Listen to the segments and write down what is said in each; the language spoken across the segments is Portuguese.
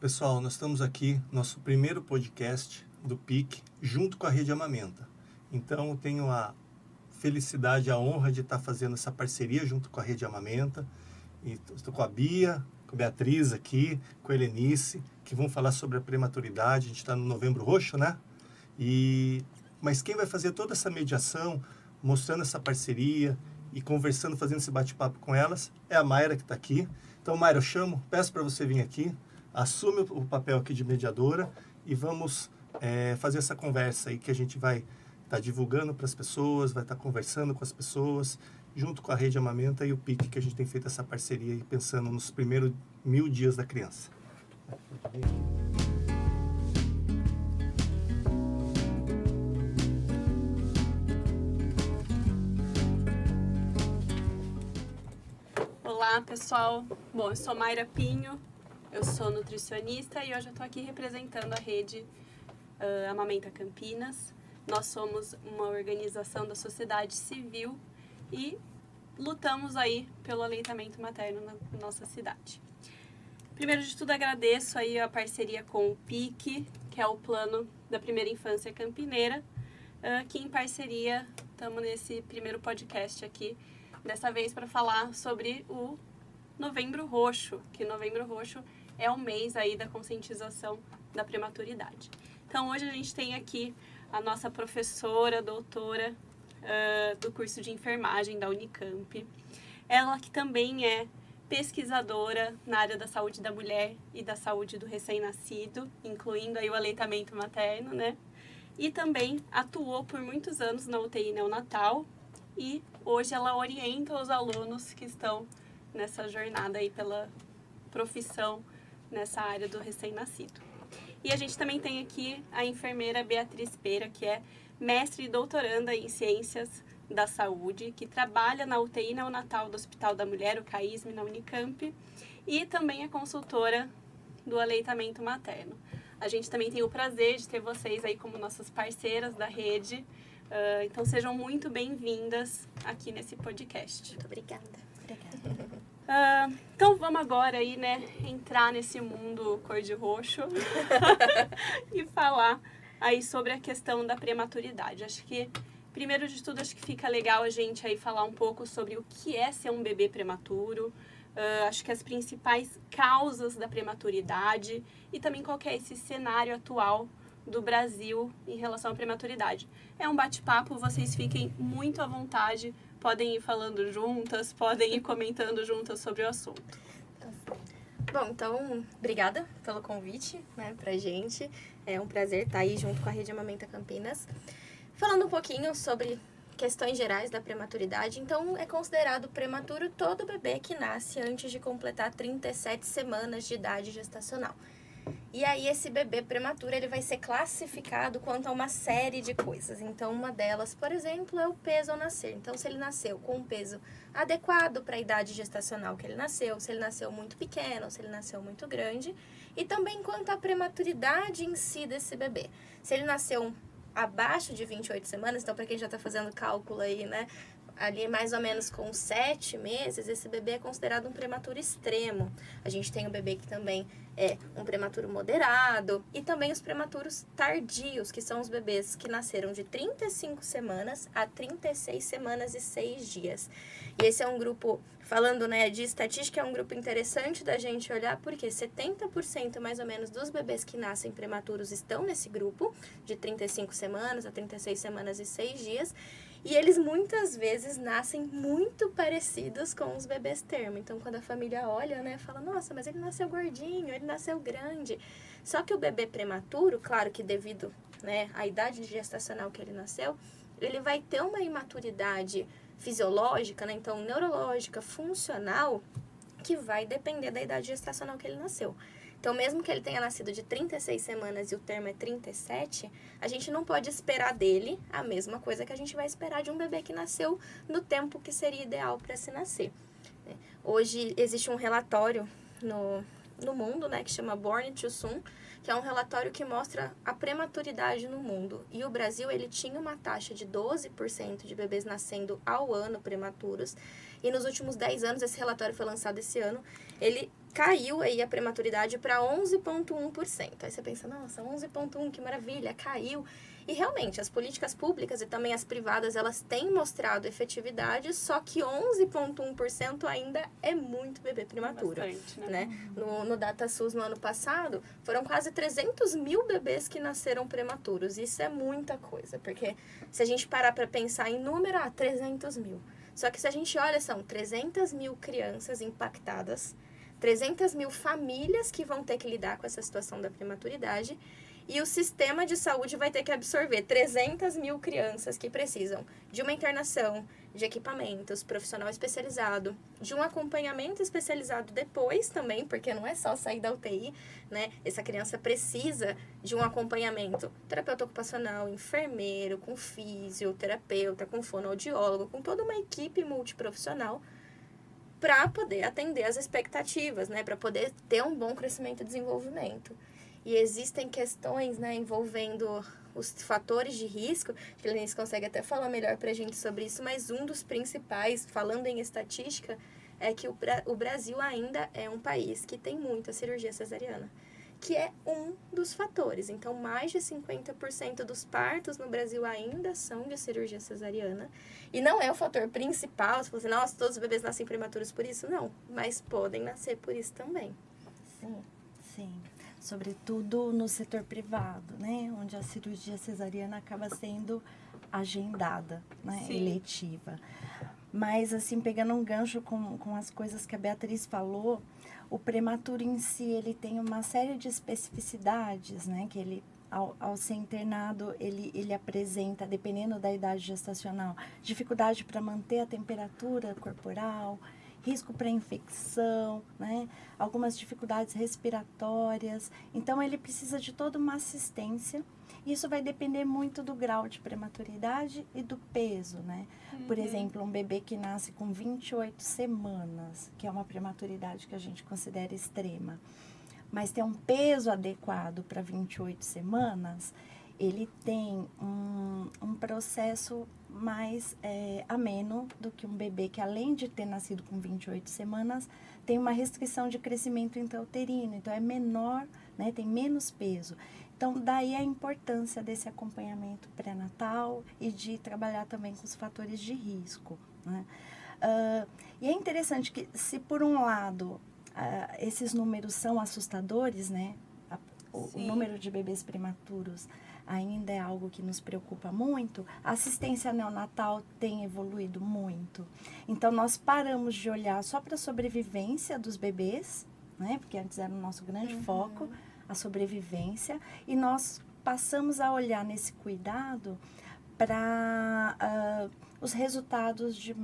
Pessoal, nós estamos aqui, nosso primeiro podcast do PIC, junto com a Rede Amamenta. Então, eu tenho a felicidade, a honra de estar fazendo essa parceria junto com a Rede Amamenta. E estou com a Bia, com a Beatriz aqui, com a Helenice, que vão falar sobre a prematuridade. A gente está no Novembro Roxo, né? Mas quem vai fazer toda essa mediação, mostrando essa parceria e conversando, fazendo esse bate-papo com elas, é a Mayra, que está aqui. Então, Mayra, eu peço para você vir aqui, assume o papel aqui de mediadora e vamos fazer essa conversa aí que a gente vai estar divulgando para as pessoas, vai estar conversando com as pessoas, junto com a Rede Amamenta e o PIC, que a gente tem feito essa parceria aí, pensando nos primeiros 1000 dias da criança. Olá, pessoal. Bom, eu sou Mayra Pinho, eu sou nutricionista e hoje eu estou aqui representando a Rede Amamenta Campinas. Nós somos uma organização da sociedade civil e lutamos aí pelo aleitamento materno na nossa cidade. Primeiro de tudo, agradeço aí a parceria com o PIC, que é o Plano da Primeira Infância Campineira, que em parceria estamos nesse primeiro podcast aqui, dessa vez para falar sobre o Novembro Roxo, que Novembro Roxo é o mês aí da conscientização da prematuridade. Então, hoje a gente tem aqui a nossa professora, doutora do curso de enfermagem da Unicamp. Ela que também é pesquisadora na área da saúde da mulher e da saúde do recém-nascido, incluindo aí o aleitamento materno, né? E também atuou por muitos anos na UTI neonatal e hoje ela orienta os alunos que estão nessa jornada aí pela profissão nessa área do recém-nascido. E a gente também tem aqui a enfermeira Beatriz Pera, que é mestre e doutoranda em Ciências da Saúde, que trabalha na UTI neonatal do Hospital da Mulher, o CAISM, na Unicamp, e também é consultora do aleitamento materno. A gente também tem o prazer de ter vocês aí como nossas parceiras da rede, então sejam muito bem-vindas aqui nesse podcast. Muito obrigada. Então vamos agora aí, né, entrar nesse mundo cor-de-roxo e falar aí sobre a questão da prematuridade. Acho que, primeiro de tudo, acho que fica legal a gente aí falar um pouco sobre o que é ser um bebê prematuro, acho que as principais causas da prematuridade e também qual que é esse cenário atual do Brasil em relação à prematuridade. É um bate-papo, vocês fiquem muito à vontade, podem ir falando juntas, podem ir comentando juntas sobre o assunto. Bom, então, obrigada pelo convite, né, pra gente. É um prazer estar aí junto com a Rede Amamenta Campinas. Falando um pouquinho sobre questões gerais da prematuridade. Então, é considerado prematuro todo bebê que nasce antes de completar 37 semanas de idade gestacional. E aí, esse bebê prematuro, ele vai ser classificado quanto a uma série de coisas. Então, uma delas, por exemplo, é o peso ao nascer. Então, se ele nasceu com um peso adequado para a idade gestacional que ele nasceu, se ele nasceu muito pequeno, se ele nasceu muito grande. E também quanto à prematuridade em si desse bebê. Se ele nasceu abaixo de 28 semanas, então, para quem já está fazendo cálculo aí, né? Ali mais ou menos com 7 meses, esse bebê é considerado um prematuro extremo. A gente tem o bebê que também é um prematuro moderado e também os prematuros tardios, que são os bebês que nasceram de 35 semanas a 36 semanas e 6 dias. E esse é um grupo, falando, né, de estatística, é um grupo interessante da gente olhar, porque 70% mais ou menos dos bebês que nascem prematuros estão nesse grupo, de 35 semanas a 36 semanas e 6 dias. E eles muitas vezes nascem muito parecidos com os bebês termo. Então, quando a família olha, né, fala, nossa, mas ele nasceu gordinho, ele nasceu grande. Só que o bebê prematuro, claro que devido, né, à idade gestacional que ele nasceu, ele vai ter uma imaturidade fisiológica, né, então neurológica, funcional, que vai depender da idade gestacional que ele nasceu. Então, mesmo que ele tenha nascido de 36 semanas e o termo é 37, a gente não pode esperar dele a mesma coisa que a gente vai esperar de um bebê que nasceu no tempo que seria ideal para se nascer. Hoje, existe um relatório no mundo, né, que chama Born Too Soon, que é um relatório que mostra a prematuridade no mundo. E o Brasil, ele tinha uma taxa de 12% de bebês nascendo ao ano prematuros. E nos últimos 10 anos, esse relatório foi lançado esse ano, ele caiu aí a prematuridade para 11,1%. Aí você pensa, nossa, 11,1%, que maravilha, caiu. E realmente, as políticas públicas e também as privadas, elas têm mostrado efetividade, só que 11,1% ainda é muito bebê prematuro. Bastante, né? No DataSUS, no ano passado, foram quase 300 mil bebês que nasceram prematuros. Isso é muita coisa, porque se a gente parar para pensar em número, 300 mil. Só que se a gente olha, são 300 mil crianças impactadas, 300 mil famílias que vão ter que lidar com essa situação da prematuridade, e o sistema de saúde vai ter que absorver 300 mil crianças que precisam de uma internação, de equipamentos, profissional especializado, de um acompanhamento especializado depois também, porque não é só sair da UTI, né? Essa criança precisa de um acompanhamento terapeuta ocupacional, enfermeiro, com fisioterapeuta, com fonoaudiólogo, com toda uma equipe multiprofissional para poder atender as expectativas, né? Para poder ter um bom crescimento e desenvolvimento. E existem questões, né, envolvendo os fatores de risco, que a Lenice consegue até falar melhor para a gente sobre isso, mas um dos principais, falando em estatística, é que o Brasil ainda é um país que tem muita cirurgia cesariana, que é um dos fatores. Então, mais de 50% dos partos no Brasil ainda são de cirurgia cesariana. E não é o fator principal, se você, nossa, todos os bebês nascem prematuros por isso, não. Mas podem nascer por isso também. Sim, sim. Sobretudo no setor privado, né? Onde a cirurgia cesariana acaba sendo agendada, né? Eletiva. Mas, assim, pegando um gancho com as coisas que a Beatriz falou, o prematuro em si, ele tem uma série de especificidades, né? Que ele, ao ser internado, ele apresenta, dependendo da idade gestacional, dificuldade para manter a temperatura corporal, risco para infecção, né? Algumas dificuldades respiratórias. Então, ele precisa de toda uma assistência. Isso vai depender muito do grau de prematuridade e do peso, né? Por exemplo, um bebê que nasce com 28 semanas, que é uma prematuridade que a gente considera extrema, mas tem um peso adequado para 28 semanas, ele tem um processo mais ameno do que um bebê que, além de ter nascido com 28 semanas, tem uma restrição de crescimento intrauterino, então é menor, né, tem menos peso. Então, daí a importância desse acompanhamento pré-natal e de trabalhar também com os fatores de risco, né? E é interessante que, se por um lado, esses números são assustadores, né? O número de bebês prematuros ainda é algo que nos preocupa muito, a assistência neonatal tem evoluído muito. Então, nós paramos de olhar só para a sobrevivência dos bebês, né? Porque antes era o nosso grande foco, a sobrevivência, e nós passamos a olhar nesse cuidado para os resultados de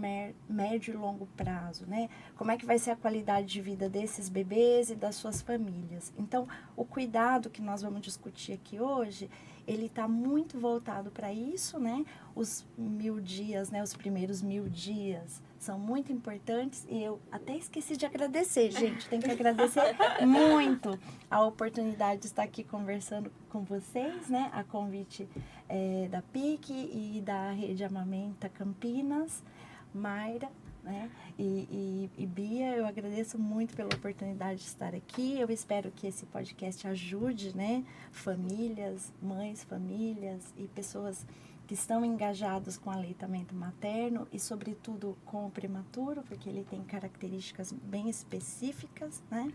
médio e longo prazo, né? Como é que vai ser a qualidade de vida desses bebês e das suas famílias. Então, o cuidado que nós vamos discutir aqui hoje, ele está muito voltado para isso, né? Os 1000 dias, né? Os primeiros 1000 dias são muito importantes, e eu até esqueci de agradecer, gente. Tenho que agradecer muito a oportunidade de estar aqui conversando com vocês, né? A convite da PIC e da Rede Amamenta Campinas, Mayra, né? E Bia, eu agradeço muito pela oportunidade de estar aqui. Eu espero que esse podcast ajude, né? Famílias, mães, famílias e pessoas que estão engajados com o aleitamento materno e, sobretudo, com o prematuro, porque ele tem características bem específicas, né?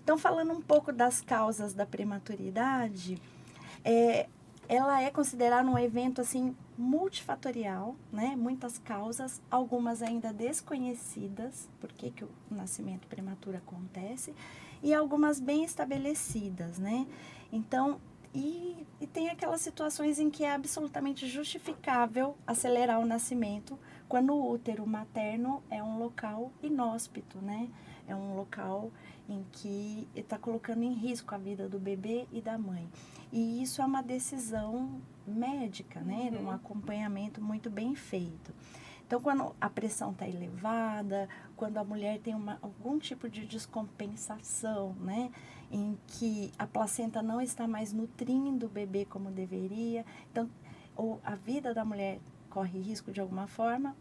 Então, falando um pouco das causas da prematuridade, ela é considerada um evento, assim, multifatorial, né? Muitas causas, algumas ainda desconhecidas, por que o nascimento prematuro acontece, e algumas bem estabelecidas, né? Então, e tem aquelas situações em que é absolutamente justificável acelerar o nascimento, quando o útero materno é um local inóspito, né? É um local em que está colocando em risco a vida do bebê e da mãe. E isso é uma decisão médica, né? Um acompanhamento muito bem feito. Então, quando a pressão está elevada, quando a mulher tem algum tipo de descompensação, né? Em que a placenta não está mais nutrindo o bebê como deveria, então, ou a vida da mulher corre risco de alguma forma,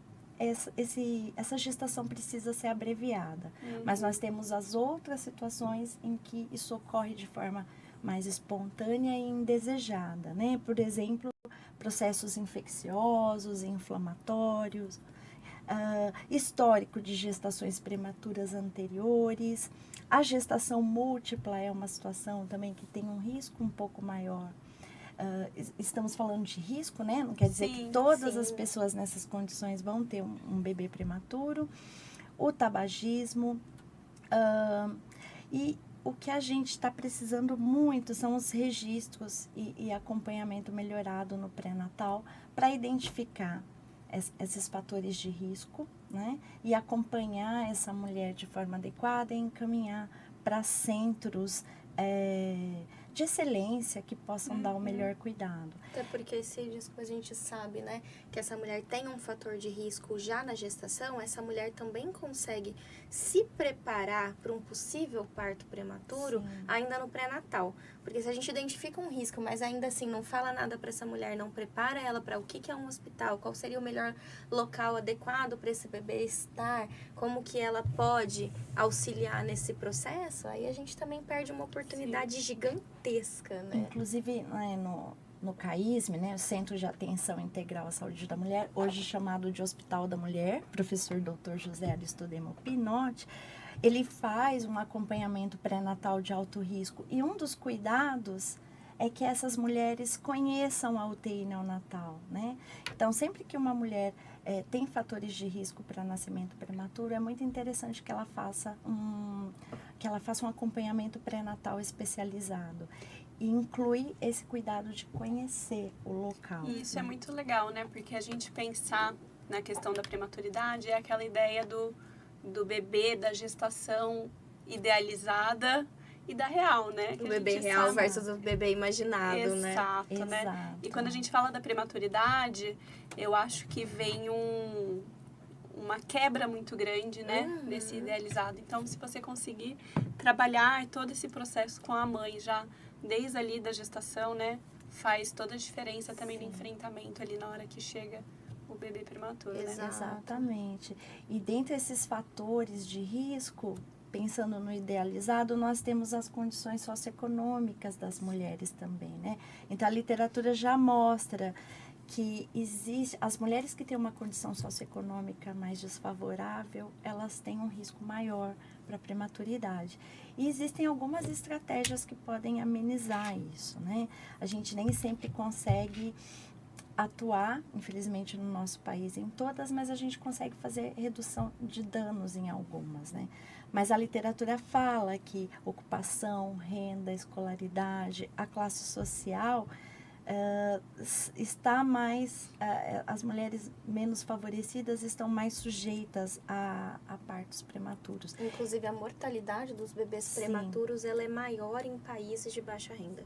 essa gestação precisa ser abreviada. Mas nós temos as outras situações em que isso ocorre de forma mais espontânea e indesejada, né? Por exemplo, processos infecciosos, inflamatórios, histórico de gestações prematuras anteriores. A gestação múltipla é uma situação também que tem um risco um pouco maior. Estamos falando de risco, né? Não quer dizer que todas as pessoas nessas condições vão ter um bebê prematuro. O tabagismo. E o que a gente está precisando muito são os registros e acompanhamento melhorado no pré-natal para identificar esses fatores de risco, né? E acompanhar essa mulher de forma adequada e encaminhar para centros de excelência que possam dar o melhor cuidado. Até porque esse risco a gente sabe, né? Que essa mulher tem um fator de risco já na gestação, essa mulher também consegue se preparar para um possível parto prematuro ainda no pré-natal. Porque se a gente identifica um risco, mas ainda assim não fala nada para essa mulher, não prepara ela para o que é um hospital, qual seria o melhor local adequado para esse bebê estar, como que ela pode auxiliar nesse processo, aí a gente também perde uma oportunidade gigantesca, né? Inclusive, no CAISM, né, o Centro de Atenção Integral à Saúde da Mulher, hoje chamado de Hospital da Mulher, professor Dr. José Aristodemo Pinotti, ele faz um acompanhamento pré-natal de alto risco. E um dos cuidados é que essas mulheres conheçam a UTI neonatal, né? Então, sempre que uma mulher tem fatores de risco para nascimento prematuro, é muito interessante que ela faça um acompanhamento pré-natal especializado. E inclui esse cuidado de conhecer o local. E isso é muito legal, né? Porque a gente pensar na questão da prematuridade é aquela ideia do bebê, da gestação idealizada e da real, né? O bebê real versus o bebê imaginado, né? Exato, né? E quando a gente fala da prematuridade, eu acho que vem uma quebra muito grande, né? Nesse idealizado. Então, se você conseguir trabalhar todo esse processo com a mãe já desde ali da gestação, né? Faz toda a diferença também no enfrentamento ali na hora que chega o bebê prematuro, né? Exatamente. E dentre esses fatores de risco, pensando no idealizado, nós temos as condições socioeconômicas das mulheres também, né? Então, a literatura já mostra que as mulheres que têm uma condição socioeconômica mais desfavorável, elas têm um risco maior para a prematuridade. E existem algumas estratégias que podem amenizar isso, né? A gente nem sempre consegue atuar, infelizmente, no nosso país em todas, mas a gente consegue fazer redução de danos em algumas, né? Mas a literatura fala que ocupação, renda, escolaridade, a classe social está mais, as mulheres menos favorecidas estão mais sujeitas a partos prematuros. Inclusive, a mortalidade dos bebês prematuros ela é maior em países de baixa renda.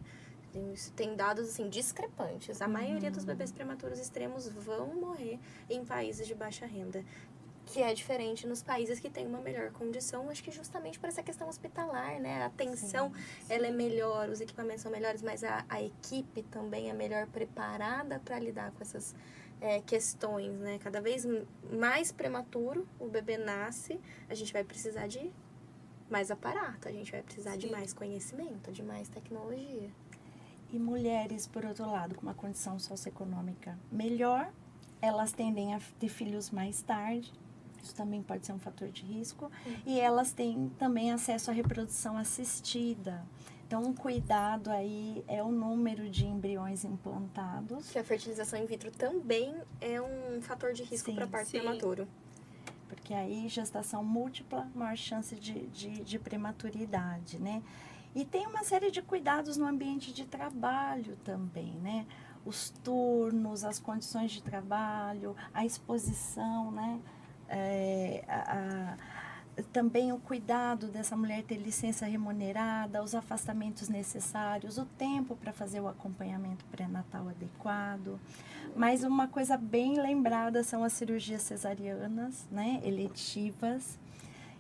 Tem dados assim, discrepantes. A maioria dos bebês prematuros extremos vão morrer em países de baixa renda. Que é diferente nos países que têm uma melhor condição, acho que justamente por essa questão hospitalar, né? A atenção, ela é melhor, os equipamentos são melhores, mas a equipe também é melhor preparada para lidar com essas questões, né? Cada vez mais prematuro o bebê nasce, a gente vai precisar de mais aparato, a gente vai precisar de mais conhecimento, de mais tecnologia. E mulheres, por outro lado, com uma condição socioeconômica melhor, elas tendem a ter filhos mais tarde. Isso também pode ser um fator de risco. E elas têm também acesso à reprodução assistida. Então, um cuidado aí é o número de embriões implantados. Que a fertilização in vitro também é um fator de risco para parto prematuro. Porque aí, gestação múltipla, maior chance de prematuridade, né? E tem uma série de cuidados no ambiente de trabalho também, né? Os turnos, as condições de trabalho, a exposição, né? Também o cuidado dessa mulher ter licença remunerada, os afastamentos necessários, o tempo para fazer o acompanhamento pré-natal adequado. Mas uma coisa bem lembrada são as cirurgias cesarianas, né, eletivas,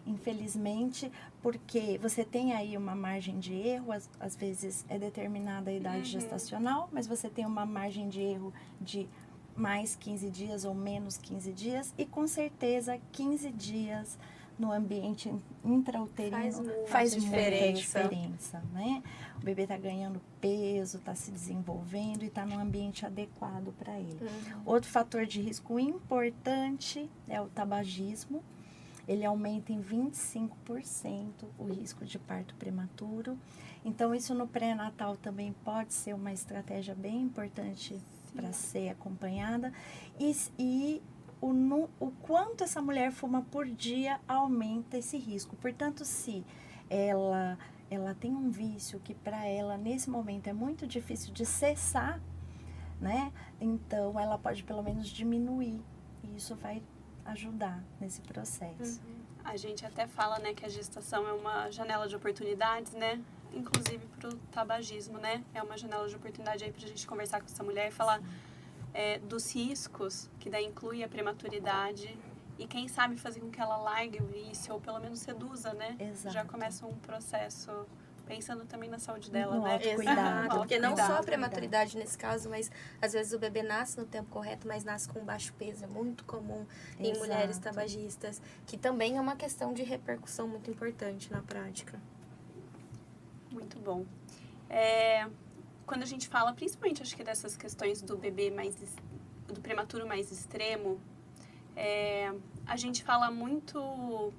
infelizmente, porque você tem aí uma margem de erro, às vezes é determinada a idade gestacional, mas você tem uma margem de erro de mais 15 dias ou menos 15 dias, e com certeza 15 dias no ambiente intrauterino faz muita diferença, né? O bebê está ganhando peso, está se desenvolvendo e está num ambiente adequado para ele. Outro fator de risco importante é o tabagismo. Ele aumenta em 25% o risco de parto prematuro. Então, isso no pré-natal também pode ser uma estratégia bem importante para ser acompanhada. E o quanto essa mulher fuma por dia aumenta esse risco. Portanto, se ela tem um vício que para ela, nesse momento, é muito difícil de cessar, né? Então, ela pode pelo menos diminuir. E isso vai ajudar nesse processo. A gente até fala, né, que a gestação é uma janela de oportunidades, né? Inclusive para o tabagismo, né? É uma janela de oportunidade aí para a gente conversar com essa mulher e falar dos riscos, que daí inclui a prematuridade e quem sabe fazer com que ela largue o vício ou pelo menos reduza, né? Exato. Já começa um processo pensando também na saúde dela, No né? Exato, porque não só a Cuidado. prematuridade nesse caso, mas às vezes o bebê nasce no tempo correto, mas nasce com baixo peso. É muito comum em Exato. mulheres tabagistas, que também é uma questão de repercussão muito importante na prática. Muito bom. Quando a gente fala, principalmente acho que dessas questões do bebê do prematuro mais extremo, a gente fala muito,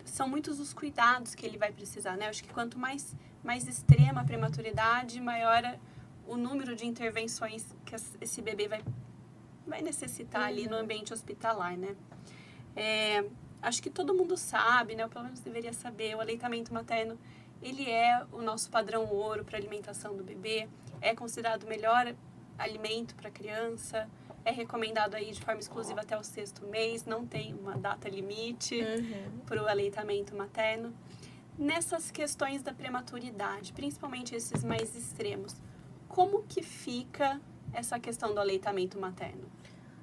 são muitos os cuidados que ele vai precisar, né? Acho que quanto mais extrema a prematuridade, maior o número de intervenções que esse bebê vai necessitar ali no ambiente hospitalar, né? Acho que todo mundo sabe, né? Ou pelo menos deveria saber, o aleitamento materno, ele é o nosso padrão ouro para a alimentação do bebê, é considerado o melhor alimento para a criança, é recomendado aí de forma exclusiva até o 6º mês, não tem uma data limite para o aleitamento materno. Nessas questões da prematuridade, principalmente esses mais extremos, como que fica essa questão do aleitamento materno?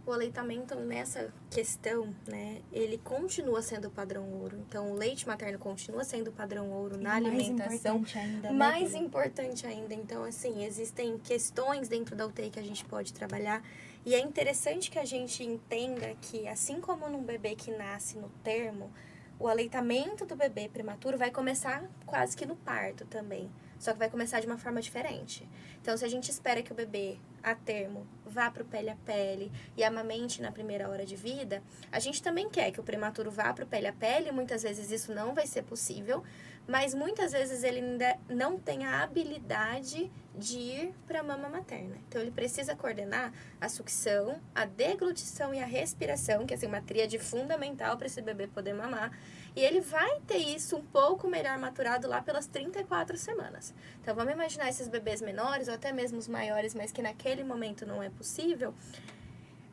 O aleitamento nessa questão, né, ele continua sendo o padrão ouro. Então, o leite materno continua sendo o padrão ouro na alimentação. Mais importante ainda, Mais né? importante ainda. Então, assim, existem questões dentro da UTI que a gente pode trabalhar. E é interessante que a gente entenda que, assim como num bebê que nasce no termo, o aleitamento do bebê prematuro vai começar quase que no parto também. Só que vai começar de uma forma diferente. Então, se a gente espera que o bebê, a termo, vá para o pele a pele e amamente na primeira hora de vida, a gente também quer que o prematuro vá para o pele a pele. Muitas vezes isso não vai ser possível, mas muitas vezes ele ainda não tem a habilidade de ir para a mama materna. Então, ele precisa coordenar a sucção, a deglutição e a respiração, que é assim, uma tríade fundamental para esse bebê poder mamar. E ele vai ter isso um pouco melhor maturado lá pelas 34 semanas. Então, vamos imaginar esses bebês menores ou até mesmo os maiores, mas que naquele momento não é possível.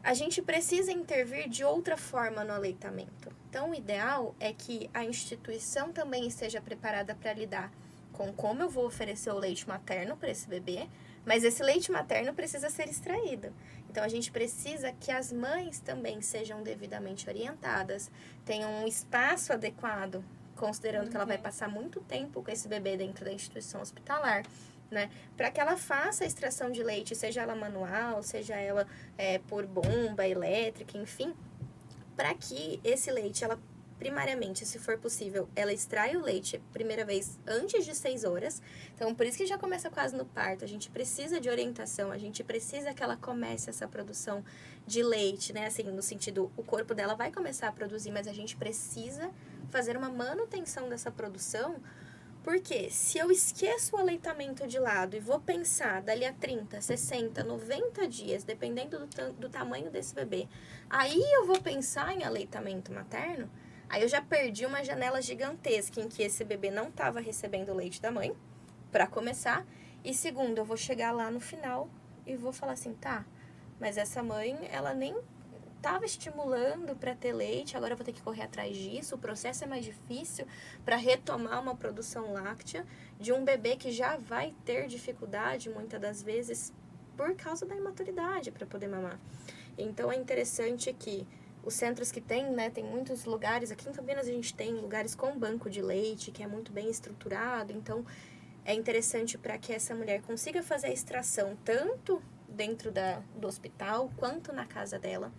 A gente precisa intervir de outra forma no aleitamento. Então, o ideal é que a instituição também esteja preparada para lidar com como eu vou oferecer o leite materno para esse bebê, mas esse leite materno precisa ser extraído. Então, a gente precisa que as mães também sejam devidamente orientadas, tenham um espaço adequado, considerando que ela vai passar muito tempo com esse bebê dentro da instituição hospitalar, né? Para que ela faça a extração de leite, seja ela manual, seja ela por bomba elétrica, enfim, para que esse leite, ela primariamente, se for possível, ela extrai o leite primeira vez antes de 6 horas. Então, por isso que já começa quase no parto. A gente precisa de orientação, a gente precisa que ela comece essa produção de leite, né? Assim, no sentido, o corpo dela vai começar a produzir, mas a gente precisa fazer uma manutenção dessa produção, porque se eu esqueço o aleitamento de lado e vou pensar dali a 30, 60, 90 dias, dependendo do tamanho desse bebê, aí eu vou pensar em aleitamento materno, aí eu já perdi uma janela gigantesca em que esse bebê não estava recebendo o leite da mãe, para começar. E segundo, eu vou chegar lá no final e vou falar assim, tá, mas essa mãe, ela nem estava estimulando para ter leite, agora eu vou ter que correr atrás disso. O processo é mais difícil para retomar uma produção láctea de um bebê que já vai ter dificuldade, muitas das vezes, por causa da imaturidade para poder mamar. Então, é interessante que os centros que tem, né, tem muitos lugares, aqui em Campinas a gente tem lugares com banco de leite, que é muito bem estruturado, então é interessante para que essa mulher consiga fazer a extração tanto dentro do hospital, quanto na casa dela.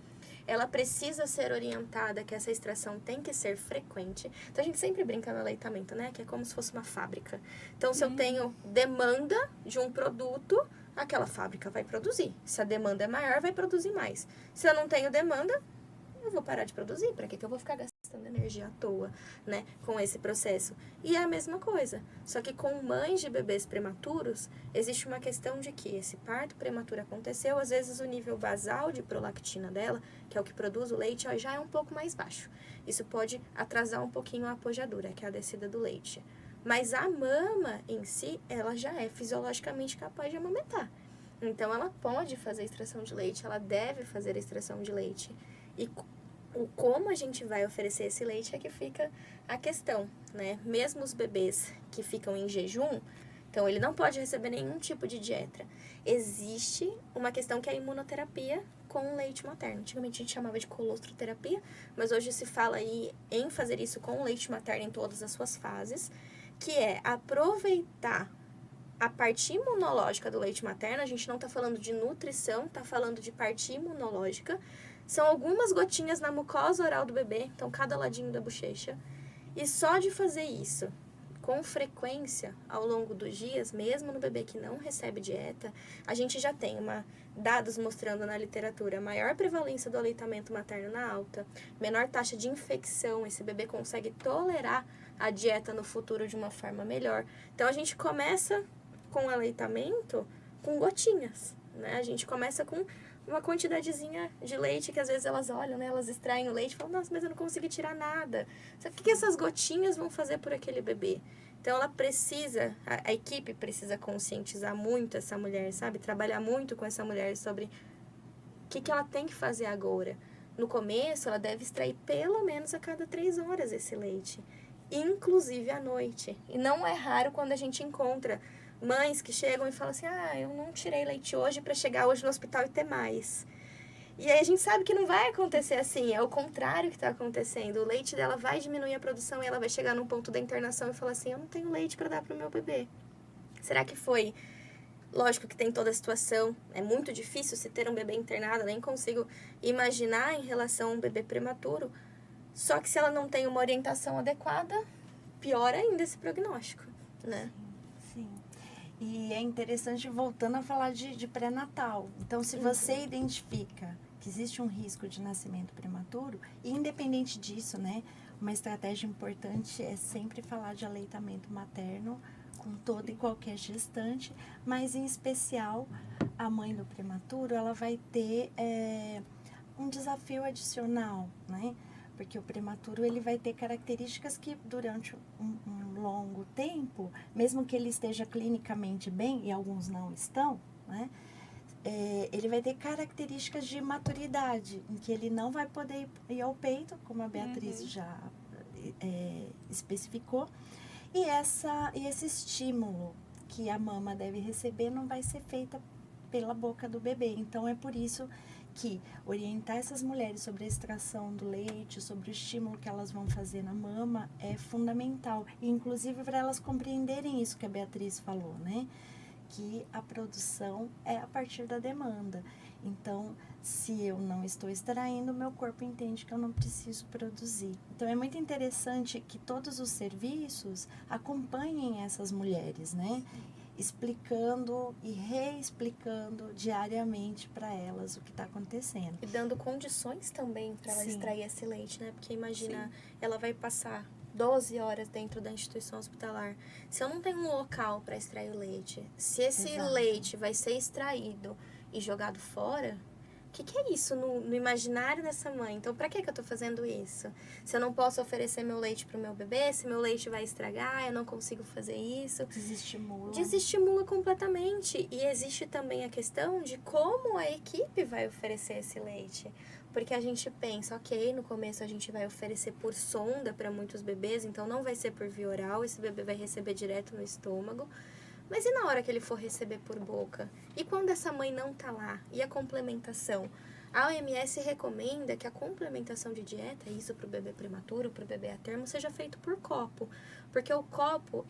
Ela precisa ser orientada que essa extração tem que ser frequente. Então, a gente sempre brinca no aleitamento, né? Que é como se fosse uma fábrica. Então, se eu tenho demanda de um produto, aquela fábrica vai produzir. Se a demanda é maior, vai produzir mais. Se eu não tenho demanda, eu vou parar de produzir. Para que eu vou ficar gastando energia à toa, né? Com esse processo. E é a mesma coisa. Só que com mães de bebês prematuros, existe uma questão de que esse parto prematuro aconteceu, às vezes o nível basal de prolactina dela, que é o que produz o leite, ó, já é um pouco mais baixo. Isso pode atrasar um pouquinho a apojadura, que é a descida do leite. Mas a mama em si, ela já é fisiologicamente capaz de amamentar. Então, ela pode fazer extração de leite, ela deve fazer extração de leite. E o como a gente vai oferecer esse leite é que fica a questão, né? Mesmo os bebês que ficam em jejum, então ele não pode receber nenhum tipo de dieta. Existe uma questão que é a imunoterapia com leite materno. Antigamente a gente chamava de colostroterapia, mas hoje se fala aí em fazer isso com leite materno em todas as suas fases, que é aproveitar a parte imunológica do leite materno. A gente não está falando de nutrição, está falando de parte imunológica. São algumas gotinhas na mucosa oral do bebê, então cada ladinho da bochecha. E só de fazer isso com frequência ao longo dos dias, mesmo no bebê que não recebe dieta, a gente já tem dados mostrando na literatura maior prevalência do aleitamento materno na alta, menor taxa de infecção, esse bebê consegue tolerar a dieta no futuro de uma forma melhor. Então, a gente começa com o aleitamento com gotinhas, né? A gente começa com uma quantidadezinha de leite que às vezes elas olham, né? Elas extraem o leite e falam, nossa, mas eu não consegui tirar nada. Só que o que essas gotinhas vão fazer por aquele bebê? Então, ela precisa, a equipe precisa conscientizar muito essa mulher, sabe? Trabalhar muito com essa mulher sobre o que ela tem que fazer agora. No começo, ela deve extrair pelo menos a cada 3 horas esse leite, inclusive à noite. E não é raro quando a gente encontra mães que chegam e falam assim, eu não tirei leite hoje para chegar hoje no hospital e ter mais. E aí a gente sabe que não vai acontecer assim, é o contrário que está acontecendo. O leite dela vai diminuir a produção e ela vai chegar num ponto da internação e falar assim, eu não tenho leite para dar para o meu bebê. Será que foi? Lógico que tem toda a situação, é muito difícil se ter um bebê internado, nem consigo imaginar em relação a um bebê prematuro. Só que se ela não tem uma orientação adequada, pior ainda esse prognóstico, né? Sim. E é interessante, voltando a falar de pré-natal. Então, se você identifica que existe um risco de nascimento prematuro, e independente disso, né, uma estratégia importante é sempre falar de aleitamento materno com toda e qualquer gestante, mas em especial a mãe do prematuro, ela vai ter um desafio adicional, né? Porque o prematuro ele vai ter características que durante um longo tempo, mesmo que ele esteja clinicamente bem, e alguns não estão, né? Ele vai ter características de maturidade, em que ele não vai poder ir ao peito, como a Beatriz já especificou, e esse estímulo que a mama deve receber não vai ser feita pela boca do bebê. Então, é por isso que orientar essas mulheres sobre a extração do leite, sobre o estímulo que elas vão fazer na mama é fundamental. E, inclusive, para elas compreenderem isso que a Beatriz falou, né? Que a produção é a partir da demanda. Então, se eu não estou extraindo, meu corpo entende que eu não preciso produzir. Então, é muito interessante que todos os serviços acompanhem essas mulheres, né? Explicando e reexplicando diariamente para elas o que está acontecendo. E dando condições também para ela extrair esse leite, né? Porque imagina, ela vai passar 12 horas dentro da instituição hospitalar. Se eu não tenho um local para extrair o leite, se esse leite vai ser extraído e jogado fora, o que é isso no imaginário dessa mãe? Então, para que eu estou fazendo isso? Se eu não posso oferecer meu leite para o meu bebê, se meu leite vai estragar, eu não consigo fazer isso. Desestimula. Desestimula completamente. E existe também a questão de como a equipe vai oferecer esse leite. Porque a gente pensa, ok, no começo a gente vai oferecer por sonda para muitos bebês, então não vai ser por via oral, esse bebê vai receber direto no estômago. Mas e na hora que ele for receber por boca? E quando essa mãe não tá lá? E a complementação? A OMS recomenda que a complementação de dieta, isso para o bebê prematuro, para o bebê a termo, seja feito por copo. Porque o copo,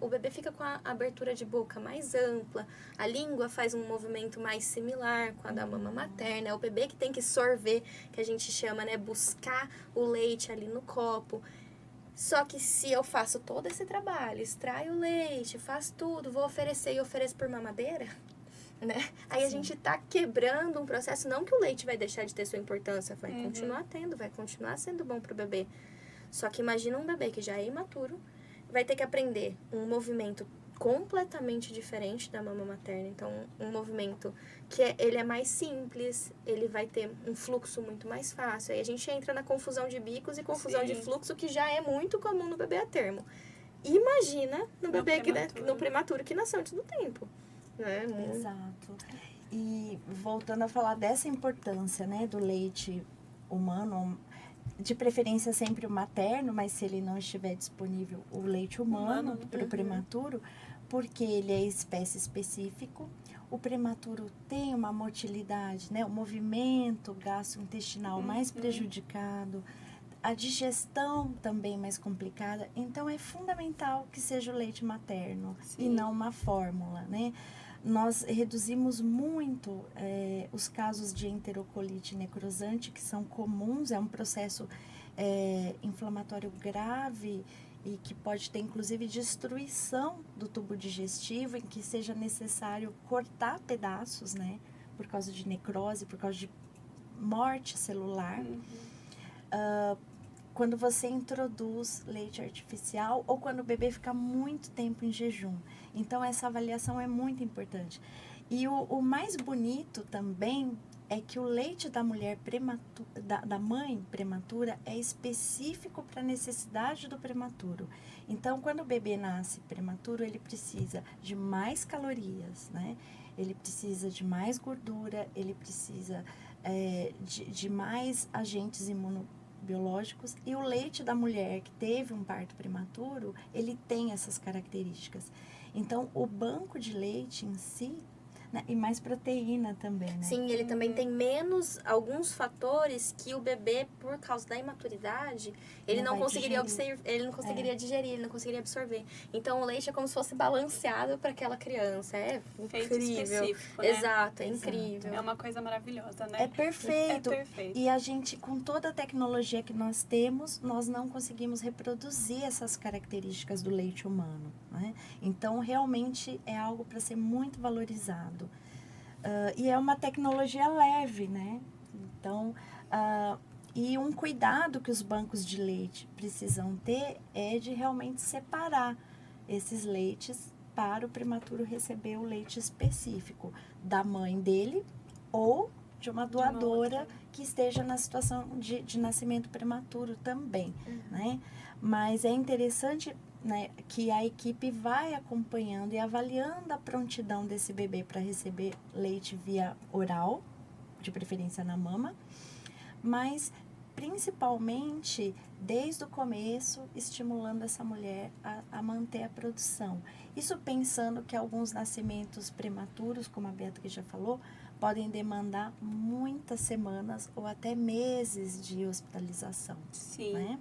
o bebê fica com a abertura de boca mais ampla, a língua faz um movimento mais similar com a da mama materna, é o bebê que tem que sorver, que a gente chama, né, buscar o leite ali no copo. Só que se eu faço todo esse trabalho, extraio o leite, faço tudo, vou oferecer e ofereço por mamadeira, né? Aí a gente tá quebrando um processo, não que o leite vai deixar de ter sua importância, vai continuar tendo, vai continuar sendo bom pro bebê. Só que imagina um bebê que já é imaturo, vai ter que aprender um movimento completamente diferente da mama materna. Então, um movimento que ele é mais simples, ele vai ter um fluxo muito mais fácil. Aí a gente entra na confusão de bicos e confusão de fluxo, que já é muito comum no bebê a termo. Imagina no bebê no prematuro que nasceu antes do tempo. Né? Exato. E voltando a falar dessa importância, né, do leite humano, de preferência sempre o materno, mas se ele não estiver disponível, o leite humano para o prematuro, porque ele é espécie específico. O prematuro tem uma motilidade, né, o movimento gastrointestinal mais prejudicado, a digestão também mais complicada. Então, é fundamental que seja o leite materno e não uma fórmula, né? Nós reduzimos muito os casos de enterocolite necrosante, que são comuns, é um processo inflamatório grave e que pode ter, inclusive, destruição do tubo digestivo, em que seja necessário cortar pedaços, né? Por causa de necrose, por causa de morte celular. Quando você introduz leite artificial ou quando o bebê fica muito tempo em jejum. Então, essa avaliação é muito importante. E o mais bonito também é que o leite da mulher prematura, da mãe prematura, é específico para a necessidade do prematuro. Então, quando o bebê nasce prematuro, ele precisa de mais calorias, né? Ele precisa de mais gordura, ele precisa de mais agentes imunobiológicos, e o leite da mulher que teve um parto prematuro, ele tem essas características. Então, o banco de leite em si, né, e mais proteína também, né? Sim, ele também tem menos alguns fatores que o bebê, por causa da imaturidade, ele não conseguiria digerir, ele não conseguiria absorver. Então, o leite é como se fosse balanceado para aquela criança. É feito incrível. Específico, né? Exato, é incrível. É uma coisa maravilhosa, né? É perfeito. É perfeito. E a gente, com toda a tecnologia que nós temos, nós não conseguimos reproduzir essas características do leite humano, né? Então, realmente é algo para ser muito valorizado. E é uma tecnologia leve, né? Então, e um cuidado que os bancos de leite precisam ter é de realmente separar esses leites para o prematuro receber o leite específico da mãe dele ou de uma doadora que esteja na situação de nascimento prematuro também, né? Mas é interessante, né, que a equipe vai acompanhando e avaliando a prontidão desse bebê para receber leite via oral, de preferência na mama, mas principalmente desde o começo estimulando essa mulher a manter a produção. Isso pensando que alguns nascimentos prematuros, como a Beatriz já falou, podem demandar muitas semanas ou até meses de hospitalização. Sim. Né?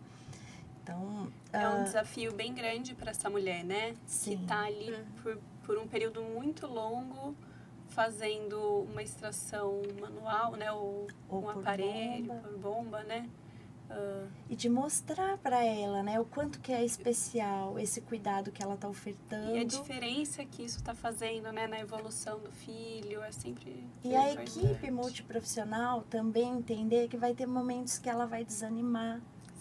Então, é um desafio bem grande para essa mulher, né? Sim. Que está ali por um período muito longo fazendo uma extração manual, né? Ou um aparelho, por bomba, né? E de mostrar para ela, né, o quanto que é especial esse cuidado que ela está ofertando. E a diferença que isso está fazendo, né, na evolução do filho, é sempre E a equipe multiprofissional também entender que vai ter momentos que ela vai desanimar.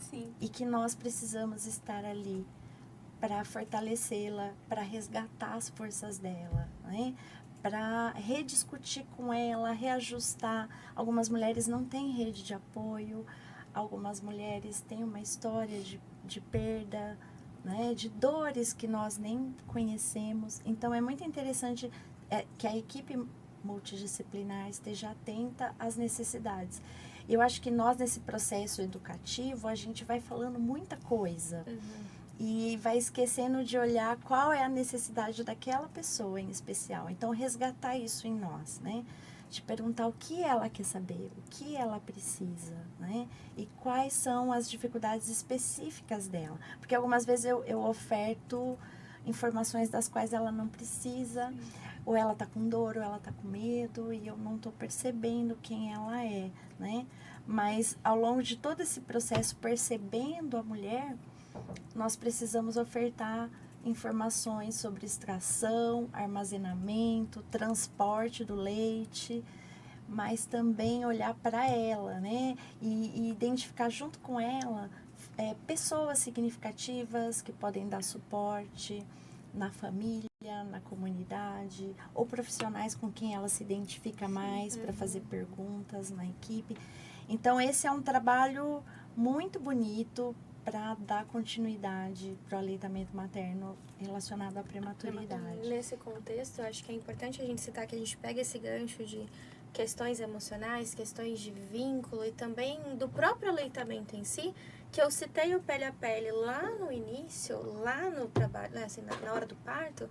Sim. E que nós precisamos estar ali para fortalecê-la, para resgatar as forças dela, né? Para rediscutir com ela, reajustar. Algumas mulheres não têm rede de apoio, algumas mulheres têm uma história de perda, né? De dores que nós nem conhecemos. Então, é muito interessante que a equipe multidisciplinar esteja atenta às necessidades. Eu acho que nós, nesse processo educativo, a gente vai falando muita coisa. E vai esquecendo de olhar qual é a necessidade daquela pessoa em especial. Então, resgatar isso em nós, né? de perguntar o que ela quer saber, o que ela precisa, né? E quais são as dificuldades específicas dela. Porque algumas vezes eu oferto informações das quais ela não precisa, ou ela tá com dor, ou ela tá com medo, e eu não tô percebendo quem ela é, né? Mas ao longo de todo esse processo, percebendo a mulher, nós precisamos ofertar informações sobre extração, armazenamento, transporte do leite, mas também olhar para ela, né? E identificar junto com ela pessoas significativas que podem dar suporte na família, na comunidade, ou profissionais com quem ela se identifica mais para fazer perguntas na equipe. Então, esse é um trabalho muito bonito para dar continuidade para o aleitamento materno relacionado à prematuridade. Nesse contexto, eu acho que é importante a gente citar que a gente pega esse gancho de questões emocionais, questões de vínculo e também do próprio aleitamento em si, que eu citei o pele a pele lá no início, lá no trabalho, né, assim, na hora do parto,